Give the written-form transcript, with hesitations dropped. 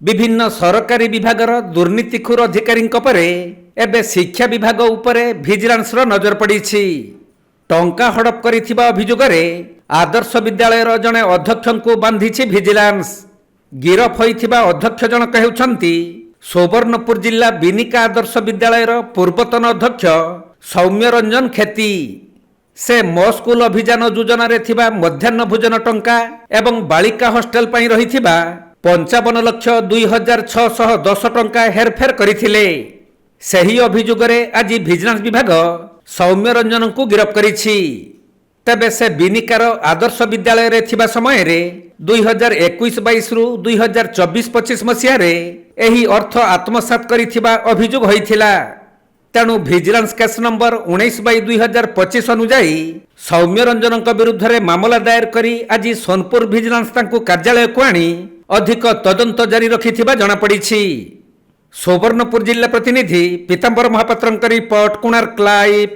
विभिन्न सरकारी विभागर दुर्नीतिखोर अधिकारी एबे शिक्षा विभाग उपरे भिजिलांस नजर पड़ी। टंका हड़प करिथिबा अभियोगरे आदर्श विद्यालयर जणे अध्यक्ष को बांधिछि भिजिलांस। गिरफ होइथिबा अध्यक्ष जनक हेउछन्ति सुवर्णपुर जिला बिनिका आदर्श विद्यालयर पूर्वतन अध्यक्ष सौम्य रंजन खेती। से मो स्कूल अभियान योजन थिबा मध्याह्न भोजन टंका एवं बालिका हॉस्टेल पई रहिथिबा 55,02,610 टंका हेरफेर करथिले। सही अभियोगरे आज भिजिलांस विभाग सौम्य रंजन को गिरफ करिछि। तेबे से बिनिकार आदर्श विद्यालय रे थिबा समय रे 2021-22 रु 2024-25 मसिया रे एही अर्थ आत्मसात करिथिबा अभियोग होइथिला। तेणु भिजिलांस केस नंबर 19/2025 अनुजाई सौम्य रंजन विरुद्ध रे मामला दायर करी आज सोनपुर भिजिलांस तांकु कार्यालय को आनी अधिक तदंत जारी रखिथिबा जणा पड़िछि। सुवर्णपुर जिला प्रतिनिधि पीतांबर महापात्रଙ୍କ रिपोर्ट, कोणार्क लाइव।